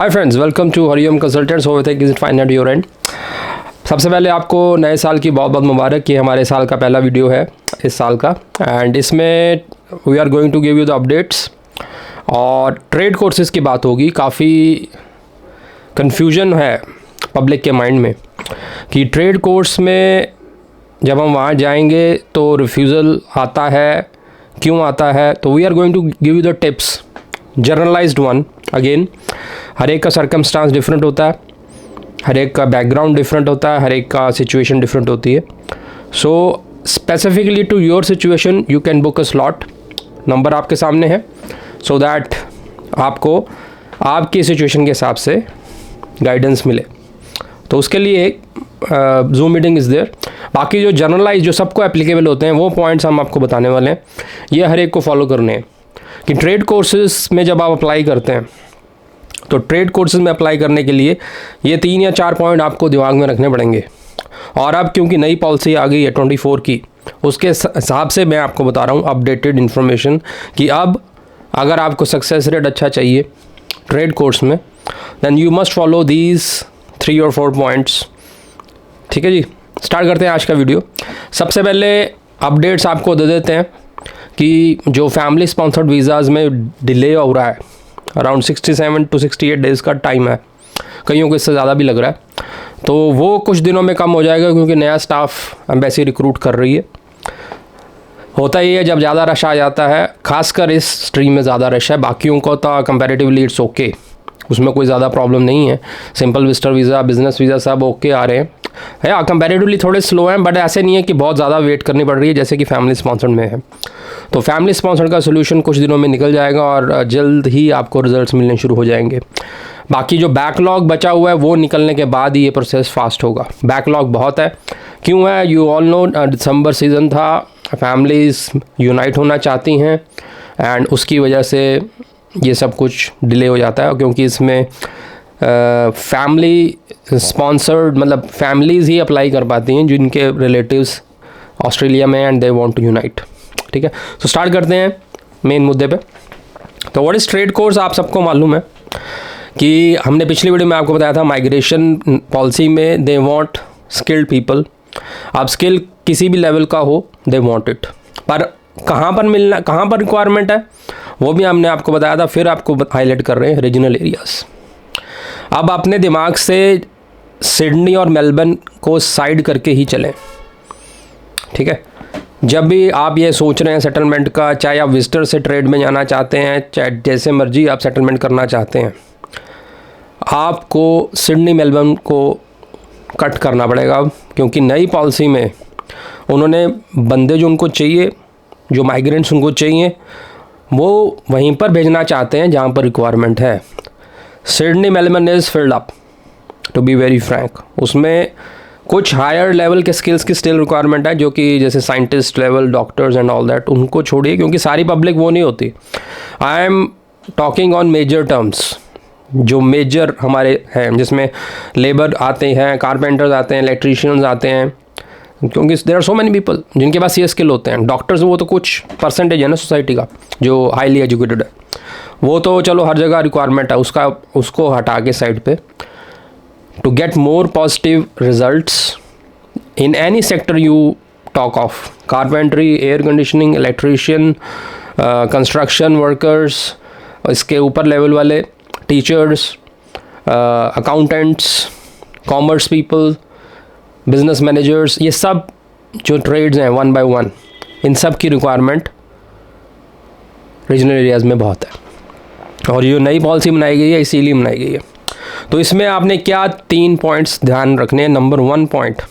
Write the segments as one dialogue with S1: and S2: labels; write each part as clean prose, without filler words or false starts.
S1: Hi friends, welcome to Hariom consultants. Hope is it fine at your end. सबसे पहले आपको नए साल की बहुत बहुत मुबारक। ये हमारे साल का पहला वीडियो है इस साल का, एंड इसमें we are going to give you the updates और ट्रेड कोर्सेज की बात होगी। काफ़ी कन्फ्यूजन है पब्लिक के माइंड में कि ट्रेड कोर्स में जब हम वहाँ जाएंगे तो रिफ्यूज़ल आता है, क्यों आता है। तो we are going to give you the tips, generalized one. Again, हर एक का सर्कमस्टांस डिफरेंट होता है, हर एक का बैकग्राउंड डिफरेंट होता है, हर एक का सिचुएशन डिफरेंट होती है। So specifically to your situation you can book a slot. Number आपके सामने है, सो दैट आपको आपकी सिचुएशन के हिसाब से गाइडेंस मिले। तो उसके लिए जूम मीटिंग इज़ देयर। बाकी जो जनरलाइज, जो सबको एप्लीकेबल होते हैं, वो पॉइंट्स हम आपको बताने वाले हैं। ये हर एक को फॉलो करने हैं कि ट्रेड कोर्सेज में जब आप अप्लाई करते हैं तो ट्रेड कोर्सेज में अप्लाई करने के लिए ये 3 या 4 पॉइंट आपको दिमाग में रखने पड़ेंगे। और अब क्योंकि नई पॉलिसी आ गई है 24 की, उसके हिसाब से मैं आपको बता रहा हूँ अपडेटेड इन्फॉर्मेशन कि अब अगर आपको सक्सेस रेट अच्छा चाहिए ट्रेड कोर्स में, then you must follow these 3 और 4 पॉइंट्स। ठीक है जी, स्टार्ट करते हैं आज का वीडियो। सबसे पहले अपडेट्स आपको दे देते हैं कि जो फैमिली स्पॉन्सर्ड वीज़ाज़ में डिले हो रहा है, अराउंड 67 to 68 डेज़ का टाइम है, कईयों को इससे ज़्यादा भी लग रहा है, तो वो कुछ दिनों में कम हो जाएगा क्योंकि नया स्टाफ एम्बेसी रिक्रूट कर रही है। होता ही है, जब ज़्यादा रश आ जाता है, खासकर इस स्ट्रीम में ज़्यादा रश है। बाकियों को तो कंपैरेटिवली इट्स ओके, उसमें कोई ज़्यादा प्रॉब्लम नहीं है। Simple visitor visa, business visa सब ओके आ रहे हैं। है कंपैरेटिवली थोड़े स्लो हैं, बट ऐसे नहीं है कि बहुत ज़्यादा वेट करनी पड़ रही है जैसे कि फैमिली स्पॉन्सर्ड में है। तो फैमिली स्पॉन्सर्ड का सोल्यूशन कुछ दिनों में निकल जाएगा और जल्द ही आपको रिजल्ट्स मिलने शुरू हो जाएंगे। बाकी जो बैकलॉग बचा हुआ है वो निकलने के बाद ही ये प्रोसेस फास्ट होगा। बैकलॉग बहुत है, क्यों है? You all know, December season था, फैमिलीज़ यूनाइट होना चाहती हैं एंड उसकी वजह से ये सब कुछ डिले हो जाता है, क्योंकि इसमें फैमिली स्पॉन्सर्ड मतलब फैमिलीज़ ही अप्लाई कर पाती हैं जिनके रिलेटिव्स ऑस्ट्रेलिया में and they want to unite. ठीक है, तो स्टार्ट करते हैं मेन मुद्दे पे। तो व्हाट इज़ ट्रेड कोर्स, आप सबको मालूम है कि हमने पिछली वीडियो में आपको बताया था माइग्रेशन पॉलिसी में दे वांट स्किल्ड पीपल। अब स्किल किसी भी लेवल का हो, दे वांट इट, पर कहाँ पर मिलना, कहाँ पर रिक्वायरमेंट है, वो भी हमने आपको बताया था। फिर आपको हाईलाइट कर रहे हैं रीजनल एरियाज़। अब अपने दिमाग से सिडनी और मेलबर्न को साइड करके ही चलें। ठीक है, जब भी आप ये सोच रहे हैं सेटलमेंट का, चाहे आप विजिटर से ट्रेड में जाना चाहते हैं, चाहे जैसे मर्जी आप सेटलमेंट करना चाहते हैं, आपको सिडनी मेलबर्न को कट करना पड़ेगा, क्योंकि नई पॉलिसी में उन्होंने बंदे जो उनको चाहिए, जो माइग्रेंट्स उनको चाहिए, वो वहीं पर भेजना चाहते हैं जहाँ पर रिक्वायरमेंट है। Sydney Melbourne is filled up, to be very frank. उसमें कुछ हायर लेवल के स्किल्स की स्टिल रिक्वायरमेंट है, जो कि जैसे scientist level, doctors and all that, उनको छोड़िए क्योंकि सारी पब्लिक वो नहीं होती। I am talking on major terms, जो मेजर हमारे हैं, जिसमें लेबर आते हैं, कारपेंटर्स आते हैं, इलेक्ट्रीशियंस आते हैं, क्योंकि there are so many people जिनके पास ये स्किल होते हैं। डॉक्टर्स वो तो कुछ परसेंटेज है ना सोसाइटी का जो हाईली एजुकेटेड है, वो तो चलो हर जगह रिक्वायरमेंट है, उसको हटा के साइड पे। To get more positive results in any sector you talk of, carpentry, air conditioning, electrician, construction workers, इसके ऊपर लेवल वाले teachers, accountants, commerce people, business managers, ये सब जो trades हैं 1 by 1, इन सब की requirement रीजनल एरियाज़ में बहुत है, और ये नई पॉलिसी बनाई गई है इसीलिए बनाई गई है। तो इसमें आपने क्या 3 पॉइंट्स ध्यान रखने हैं। नंबर 1 पॉइंट,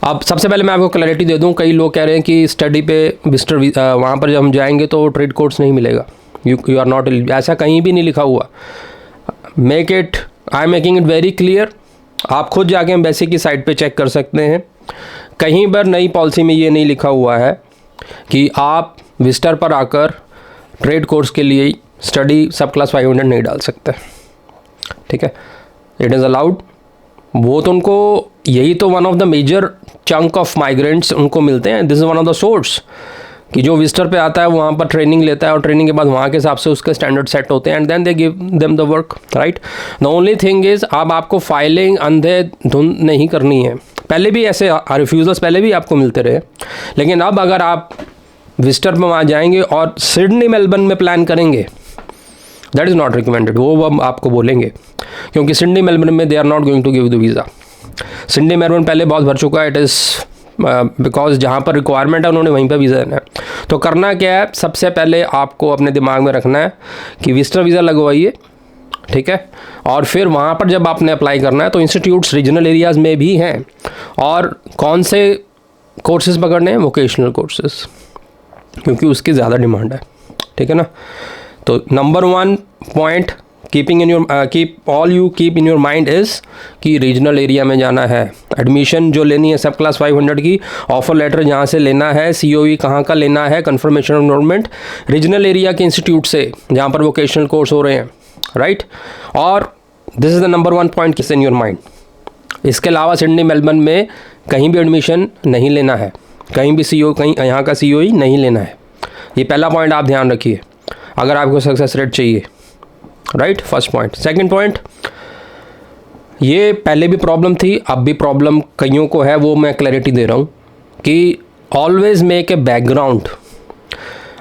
S1: अब सबसे पहले मैं आपको क्लैरिटी दे दूं, कई लोग कह रहे हैं कि स्टडी पे विजिटर वहाँ पर जब हम जाएंगे तो ट्रेड कोर्स नहीं मिलेगा, यू आर नॉट, ऐसा कहीं भी नहीं लिखा हुआ। I am making it very clear. आप खुद जाके एम्बेसी की साइट पे चेक कर सकते हैं, कहीं पर नई पॉलिसी में ये नहीं लिखा हुआ है कि आप विजिटर पर आकर ट्रेड कोर्स के लिए स्टडी सब क्लास 500 नहीं डाल सकते। ठीक है, इट इज़ अलाउड। वो तो उनको, यही तो one of the major chunk of migrants उनको मिलते हैं, this is one of the source कि जो विजिटर पे आता है वो वहाँ पर ट्रेनिंग लेता है और ट्रेनिंग के बाद वहाँ के हिसाब से उसके स्टैंडर्ड सेट होते हैं and then they give them the work, right. The only thing is अब आपको फाइलिंग अंधे धुंध नहीं करनी है। पहले भी ऐसे रिफ्यूज़ल्स पहले भी आपको मिलते रहे, लेकिन अब अगर आप विजिटर में वहाँ जाएंगे और सिडनी मेलबर्न में प्लान करेंगे, दैट इज़ नॉट रिकमेंडेड। वो हम आपको बोलेंगे, क्योंकि सिडनी मेलबर्न में they are not going to give the visa. Sydney Melbourne पहले बहुत भर चुका है, इट इज़ बिकॉज जहाँ पर रिक्वायरमेंट है उन्होंने वहीं पर वीज़ा देना है। तो करना क्या है, सबसे पहले आपको अपने दिमाग में रखना है कि विजिटर वीज़ा लगवाइए, ठीक है। और फिर वहाँ पर जब आपने अप्लाई करना है तो इंस्टीट्यूट्स रीजनल एरियाज़ में भी हैं, और कौन से कोर्सेज़ पकड़ने हैं, वोकेशनल कोर्सेज़, क्योंकि उसकी ज़्यादा डिमांड है, ठीक है ना। तो number 1 point keep in your mind is कि रीजनल एरिया में जाना है। एडमिशन जो लेनी है सब क्लास 500 की, ऑफर लेटर जहाँ से लेना है, COE कहाँ का लेना है, confirmation of enrolment regional area के इंस्टीट्यूट से जहाँ पर वोकेशनल कोर्स हो रहे हैं, राइट। और this is the number 1 point किस इन योर माइंड। इसके अलावा सिडनी मेलबर्न में कहीं भी एडमिशन नहीं लेना है, कहीं भी कहीं यहाँ का COE नहीं लेना है। ये पहला पॉइंट आप ध्यान रखिए अगर आपको सक्सेस रेट चाहिए, right. First point. Second point, ये पहले भी प्रॉब्लम थी, अब भी प्रॉब्लम कईयों को है, वो मैं क्लैरिटी दे रहा हूँ कि ऑलवेज मेक ए बैकग्राउंड।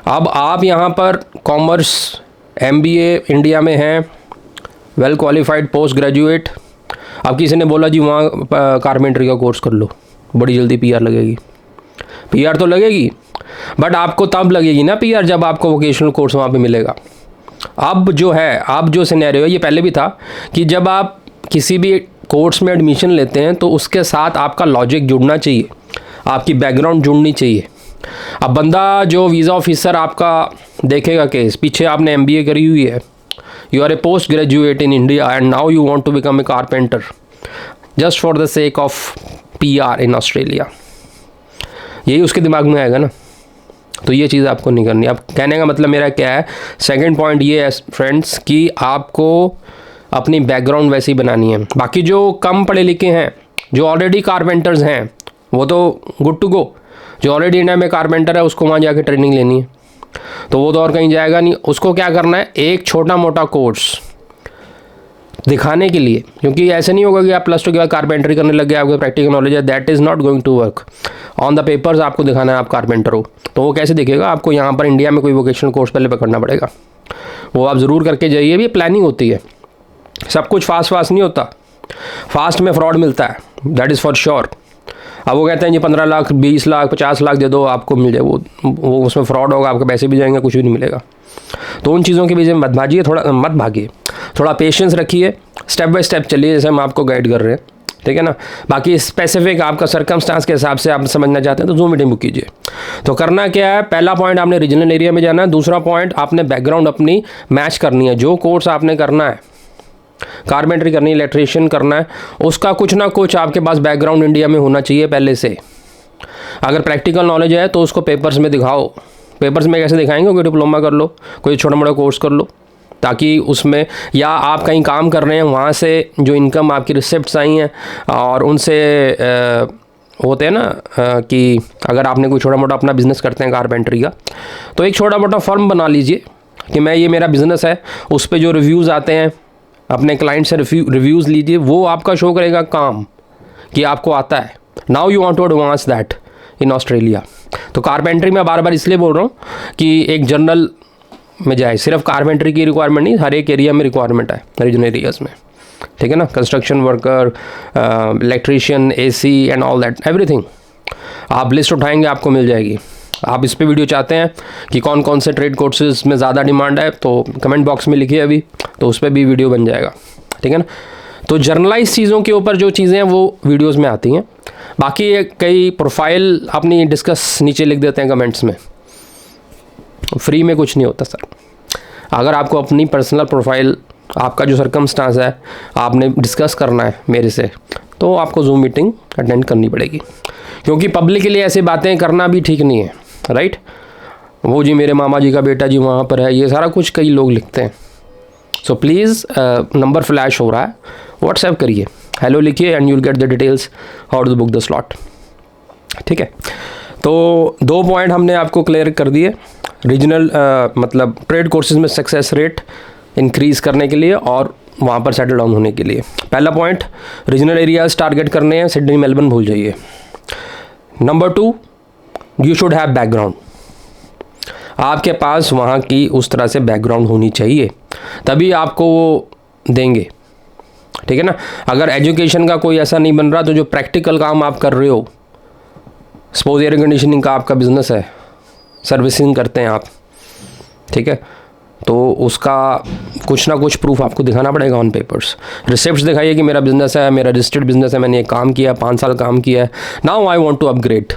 S1: अब आप यहाँ पर कॉमर्स MBA इंडिया में हैं, वेल क्वालिफाइड पोस्ट ग्रेजुएट, अब किसी ने बोला जी वहाँ कारपेंटरी का कोर्स कर लो, बड़ी जल्दी PR लगेगी। PR तो लगेगी, बट आपको तब लगेगी ना PR जब आपको वोकेशनल कोर्स वहाँ पे मिलेगा। अब जो सिनेरियो है, ये पहले भी था कि जब आप किसी भी कोर्स में एडमिशन लेते हैं तो उसके साथ आपका लॉजिक जुड़ना चाहिए, आपकी बैकग्राउंड जुड़नी चाहिए। अब बंदा जो वीज़ा ऑफिसर आपका देखेगा केस, पीछे आपने MBA करी हुई है, you are a post graduate in India and now you want to become a carpenter just for the sake of PR in Australia, यही उसके दिमाग में आएगा ना। तो ये चीज़ आपको नहीं करनी। अब कहने का मतलब मेरा क्या है, सेकंड पॉइंट ये है फ्रेंड्स कि आपको अपनी बैकग्राउंड वैसी बनानी है। बाकी जो कम पढ़े लिखे हैं, जो ऑलरेडी कारपेंटर्स हैं, वो तो गुड टू गो। जो ऑलरेडी इंडिया में कारपेंटर है उसको वहाँ जाके ट्रेनिंग लेनी है, तो वो तो और कहीं जाएगा नहीं। उसको क्या करना है, एक छोटा मोटा कोर्स दिखाने के लिए, क्योंकि ऐसे नहीं होगा कि आप +2 के बाद कारपेंटरी करने लग गए, आपको प्रैक्टिकल नॉलेज है, that is not going to work. On the papers आपको दिखाना है आप कारपेंटर हो, तो वो कैसे दिखेगा, आपको यहाँ पर इंडिया में कोई वोकेशनल कोर्स पहले पकड़ना पड़ेगा, वो आप ज़रूर करके जाइए। भी प्लानिंग होती है, सब कुछ फास्ट नहीं होता, फास्ट में फ्रॉड मिलता है, दैट इज़ फॉर श्योर। अब वो कहते हैं जी 15 लाख 20 लाख 50 लाख दे दो आपको मिल जाए, वो उसमें फ्रॉड होगा, आपके पैसे भी जाएंगे, कुछ भी नहीं मिलेगा। तो उन चीज़ों के पीछे मत भागिए, थोड़ा पेशेंस रखिए, स्टेप बाय स्टेप चलिए जैसे हम आपको गाइड कर रहे हैं, ठीक है ना। बाकी स्पेसिफिक आपका सर्कमस्टांस के हिसाब से आप समझना चाहते हैं तो जूम मीटिंग बुक कीजिए। तो करना क्या है, पहला पॉइंट आपने रीजनल एरिया में जाना है, दूसरा पॉइंट आपने बैकग्राउंड अपनी मैच करनी है। जो कोर्स आपने करना है, कारपेंटरी करनी है, इलेक्ट्रीशियन करना है, उसका कुछ ना कुछ आपके पास बैकग्राउंड इंडिया में होना चाहिए पहले से। अगर प्रैक्टिकल नॉलेज है तो उसको पेपर्स में दिखाओ। पेपर्स में कैसे दिखाएंगे, कोई डिप्लोमा कर लो, कोई छोटा मोटा कोर्स कर लो, ताकि उसमें, या आप कहीं काम कर रहे हैं वहाँ से जो इनकम आपकी रिसिप्ट्स आई हैं और उनसे होते हैं ना कि अगर आपने कोई छोटा मोटा अपना बिज़नेस करते हैं कारपेंटरी का, तो एक छोटा मोटा फर्म बना लीजिए कि मैं ये मेरा बिज़नेस है, उस पर जो रिव्यूज़ आते हैं अपने क्लाइंट से रिव्यूज़ लीजिए, वो आपका शो करेगा काम कि आपको आता है। Now you want to advance that in Australia. तो कारपेंटरी में बार बार इसलिए बोल रहा हूँ कि एक जनरल में जाए, सिर्फ कारपेंटरी की रिक्वायरमेंट नहीं, हर एक एरिया में रिक्वायरमेंट है, रीजनल एरियाज़ में, ठीक है ना। Construction worker, electrician, AC and all that everything, आप लिस्ट उठाएंगे आपको मिल जाएगी। आप इस पे वीडियो चाहते हैं कि कौन कौन से ट्रेड कोर्सेज में ज़्यादा डिमांड है, तो कमेंट बॉक्स में लिखिए अभी, तो उस पर भी वीडियो बन जाएगा, ठीक है ना। तो जर्नलाइज चीज़ों के ऊपर जो चीज़ें हैं वो वीडियोज़ में आती हैं। बाकी कई प्रोफाइल अपनी डिस्कस नीचे लिख देते हैं कमेंट्स में, फ्री में कुछ नहीं होता सर। अगर आपको अपनी पर्सनल प्रोफाइल, आपका जो सर्कमस्टांस है आपने डिस्कस करना है मेरे से, तो आपको जूम मीटिंग अटेंड करनी पड़ेगी, क्योंकि पब्लिक के लिए ऐसी बातें करना भी ठीक नहीं है, राइट। वो जी मेरे मामा जी का बेटा जी वहाँ पर है, ये सारा कुछ कई लोग लिखते हैं। सो प्लीज़ नंबर फ्लैश हो रहा है, व्हाट्सएप करिए, हेलो लिखिए and you will get the details how to book the slot, ठीक है। तो 2 पॉइंट हमने आपको क्लियर कर दिए रीजनल मतलब ट्रेड कोर्सेज में सक्सेस रेट इंक्रीज़ करने के लिए और वहाँ पर सेटल डाउन होने के लिए। पहला पॉइंट, रीजनल एरियाज़ टारगेट करने हैं, सिडनी मेलबर्न भूल जाइए। Number 2, you should have background. आपके पास वहाँ की उस तरह से बैकग्राउंड होनी चाहिए, तभी आपको वो देंगे, ठीक है ना। अगर एजुकेशन का कोई ऐसा नहीं बन रहा तो जो प्रैक्टिकल काम आप कर रहे हो, सपोज एयर कंडीशनिंग का आपका बिजनेस है, सर्विसिंग करते हैं आप, ठीक है, तो उसका कुछ ना कुछ प्रूफ आपको दिखाना पड़ेगा ऑन पेपर्स। रिसिप्ट्स दिखाइए कि मेरा बिजनेस है, मेरा रजिस्टर्ड बिजनेस है, मैंने ये काम किया, 5 साल काम किया है, now I want to upgrade,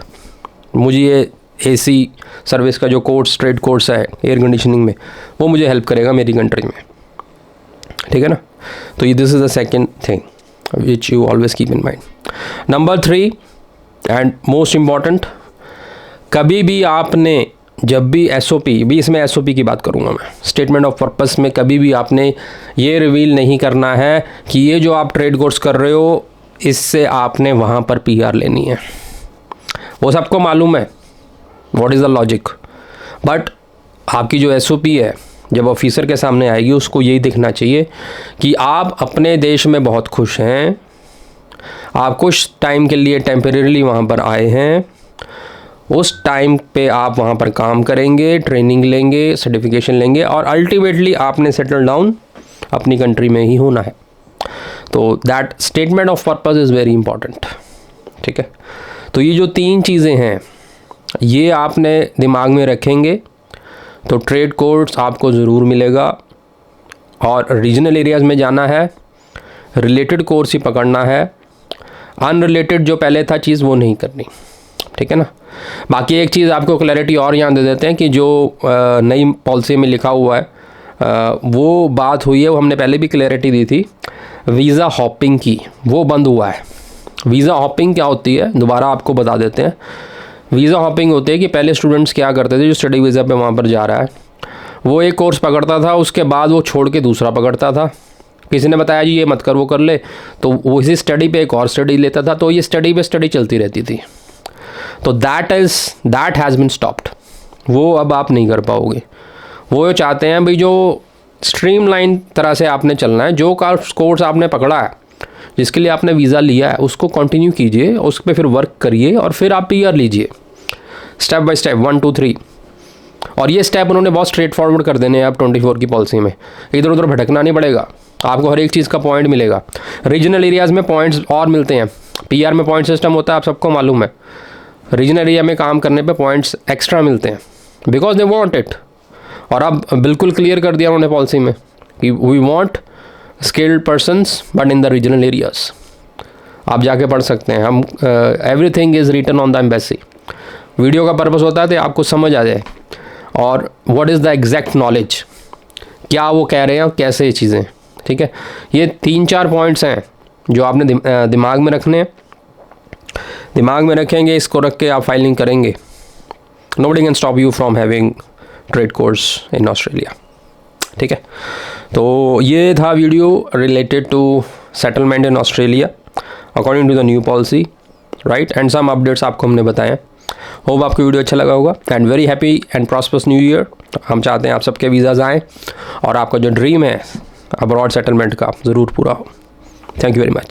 S1: मुझे ये एसी सर्विस का जो कोर्स ट्रेड कोर्स है एयर कंडीशनिंग में, वो मुझे हेल्प करेगा मेरी कंट्री में, ठीक है ना। तो ये this is the second thing which you always keep in mind. Number 3 and most important, कभी भी आपने जब भी एसओपी, भी इसमें एसओपी की बात करूँगा मैं, स्टेटमेंट ऑफ पर्पस में कभी भी आपने ये रिवील नहीं करना है कि ये जो आप ट्रेड कोर्स कर रहे हो इससे आपने वहाँ पर पीआर लेनी है। वो सबको मालूम है what is the logic, but आपकी जो एसओपी है जब ऑफिसर के सामने आएगी उसको यही दिखना चाहिए कि आप अपने देश में बहुत खुश हैं, आप कुछ टाइम के लिए टेम्परेरीली वहाँ पर आए हैं, उस टाइम पे आप वहाँ पर काम करेंगे, ट्रेनिंग लेंगे, सर्टिफिकेशन लेंगे और अल्टीमेटली आपने सेटल डाउन अपनी कंट्री में ही होना है। तो that statement of purpose is very important, ठीक है। तो ये जो 3 चीज़ें हैं ये आपने दिमाग में रखेंगे तो ट्रेड कोर्स आपको ज़रूर मिलेगा। और रीजनल एरियाज़ में जाना है, रिलेटेड कोर्स ही पकड़ना है, अनरिलेटेड जो पहले था चीज़ वो नहीं करनी, ठीक है ना। बाकी एक चीज़ आपको क्लैरिटी और यहाँ दे देते हैं कि जो नई पॉलिसी में लिखा हुआ है वो बात हुई है, वो हमने पहले भी क्लैरिटी दी थी, वीज़ा हॉपिंग की, वो बंद हुआ है। वीज़ा हॉपिंग क्या होती है दोबारा आपको बता देते हैं। वीज़ा हॉपिंग होती है कि पहले स्टूडेंट्स क्या करते थे, जो स्टडी वीज़ा पे वहाँ पर जा रहा है वो एक कोर्स पकड़ता था, उसके बाद वो छोड़ के दूसरा पकड़ता था, किसी ने बताया जी ये मत कर वो कर ले, तो वो इसी स्टडी पे एक और स्टडी लेता था, तो ये स्टडी पे स्टडी चलती रहती थी। तो दैट हैज़ बिन स्टॉप्ड, वो अब आप नहीं कर पाओगे। वो चाहते हैं भाई जो स्ट्रीमलाइन तरह से आपने चलना है, जो कोर्स आपने पकड़ा है, जिसके लिए आपने वीज़ा लिया है उसको कंटिन्यू कीजिए, उस पर फिर वर्क करिए और फिर आप पीआर लीजिए स्टेप बाय स्टेप 1 2 3। और ये स्टेप उन्होंने बहुत स्ट्रेट फॉरवर्ड कर देने हैं अब 24 की पॉलिसी में, इधर उधर भटकना नहीं पड़ेगा, आपको हर एक चीज़ का पॉइंट मिलेगा। रीजनल एरियाज़ में पॉइंट्स और मिलते हैं, पीआर में पॉइंट सिस्टम होता है, आप सबको मालूम है। रीजनल एरिया में काम करने पे पॉइंट्स एक्स्ट्रा मिलते हैं बिकॉज दे वांट इट। और अब बिल्कुल क्लियर कर दिया उन्होंने पॉलिसी में कि we want skilled persons but in the regional areas. आप जाके पढ़ सकते हैं, हम everything is written on the embassy. Video का पर्पस होता है तो आपको समझ आ जाए और what is the exact knowledge, क्या वो कह रहे हैं और कैसे ये चीज़ें, ठीक है। ये 3-4 पॉइंट्स हैं जो आपने दिमाग में रखने हैं, दिमाग में रखेंगे, इसको रख के आप फाइलिंग करेंगे। Nobody can stop you from having trade course in Australia, ठीक है। तो ये था video related to settlement in Australia according to the new policy, right, and some updates आपको हमने बताए। होप आपको वीडियो अच्छा लगा होगा and very happy and prosperous new year. हम चाहते हैं आप सबके वीज़ाज़ आएँ और आपका जो ड्रीम है अब्रॉड सेटलमेंट का ज़रूर पूरा हो। Thank you very much.